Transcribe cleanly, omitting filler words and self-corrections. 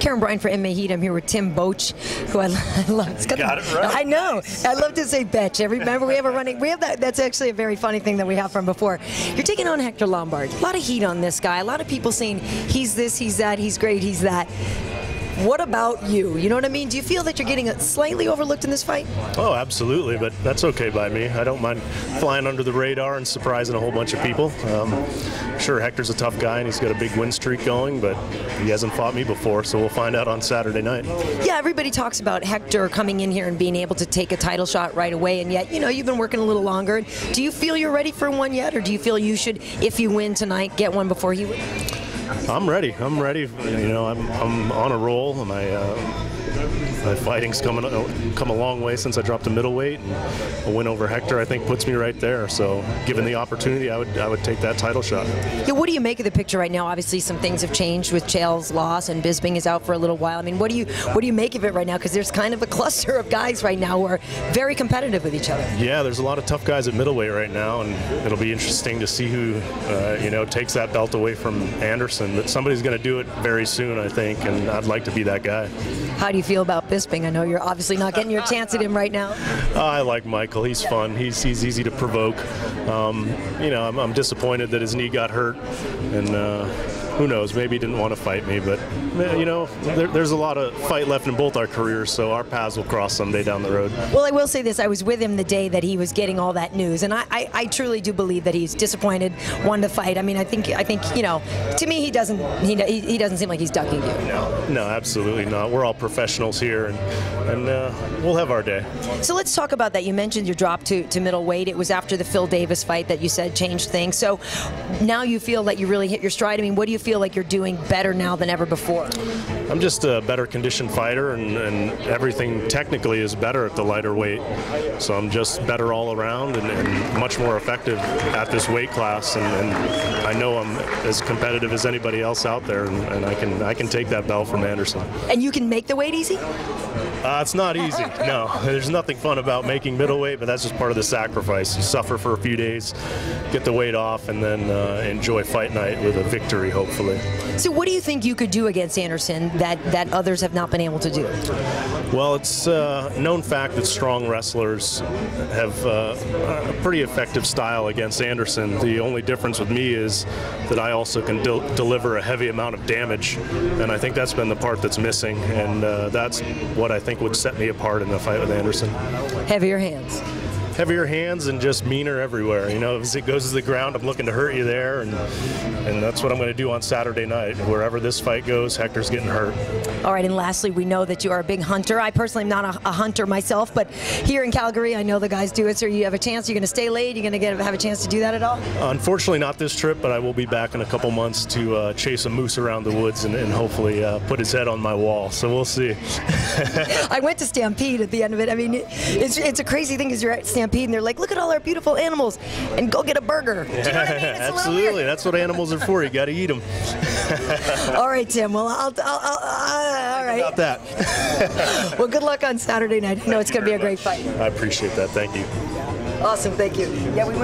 Karyn Bryant for MMA H.E.A.T. I'm here with Tim Boetsch, who I love. It's Got it right. I know. I love to say Betch. Remember, we have that. That's actually a very funny thing that we have from before. You're taking on Hector Lombard. A lot of heat on this guy. A lot of people saying he's this, he's that, he's great, he's that. What about you? You know what I mean? Do you feel that you're getting slightly overlooked in this fight? Oh, absolutely, but that's okay by me. I don't mind flying under the radar and surprising a whole bunch of people. Sure, Hector's a tough guy and he's got a big win streak going, but he hasn't fought me before, so we'll find out on Saturday night. Yeah, everybody talks about Hector coming in here and being able to take a title shot right away, and yet, you know, you've been working a little longer. Do you feel you're ready for one yet, or do you feel you should, if you win tonight, get one before he wins? I'm ready. I'm ready. You know, I'm on a roll. My fighting's come a long way since I dropped to middleweight, and a win over Hector I think puts me right there. So, given the opportunity, I would take that title shot. Yeah, what do you make of the picture right now? Obviously, some things have changed with Chael's loss, and Bisping is out for a little while. I mean, what do you make of it right now? Because there's kind of a cluster of guys right now who are very competitive with each other. Yeah, there's a lot of tough guys at middleweight right now, and it'll be interesting to see who you know, takes that belt away from Anderson. But somebody's going to do it very soon, I think, and I'd like to be that guy. How do you feel about Bisping? I know you're obviously not getting your chance at him right now. I like Michael. He's fun. He's easy to provoke. You know, I'm disappointed that his knee got hurt, and who knows? Maybe he didn't want to fight me, but you know, there's a lot of fight left in both our careers, so our paths will cross someday down the road. Well, I will say this: I was with him the day that he was getting all that news, and I truly do believe that he's disappointed, wanted to fight. I mean, I think you know, to me, he doesn't seem like he's ducking you. No, absolutely not. We're all professionals here, and we'll have our day. So let's talk about that. You mentioned your drop to middleweight. It was after the Phil Davis fight that you said changed things. So now you feel that you really hit your stride. I mean, what do you feel like you're doing better now than ever before? I'm just a better conditioned fighter, and everything technically is better at the lighter weight. So I'm just better all around and much more effective at this weight class. And I know I'm as competitive as anybody else out there, and I can take that belt from Anderson. And you can make the weight easy? It's not easy. No, there's nothing fun about making middleweight, but that's just part of the sacrifice. You suffer for a few days, get the weight off, and then enjoy fight night with a victory, hopefully. So what do you think you could do against Anderson that others have not been able to do? Well, it's a known fact that strong wrestlers have a pretty effective style against Anderson. The only difference with me is that I also can deliver a heavy amount of damage, and I think that's been the part that's missing, and that's what I think would set me apart in the fight with Anderson. Heavier hands. Heavier hands and just meaner everywhere. You know, as it goes to the ground, I'm looking to hurt you there, and that's what I'm going to do on Saturday night. Wherever this fight goes, Hector's getting hurt. All right, and lastly, we know that you are a big hunter. I personally am not a hunter myself, but here in Calgary, I know the guys do it, so you have a chance. You're going to stay late? You're going to have a chance to do that at all? Unfortunately, not this trip, but I will be back in a couple months to chase a moose around the woods and hopefully put his head on my wall, so we'll see. I went to Stampede at the end of it. I mean, it's a crazy thing because you're at Stampede and they're like, look at all our beautiful animals, and go get a burger. Do you know what I mean? It's absolutely. That's what animals are for. You got to eat them. All right, Tim. Well, all right. About that. Well, good luck on Saturday night. I know it's going to be a great fight. I appreciate that. Thank you. Awesome. Thank you. Yeah, we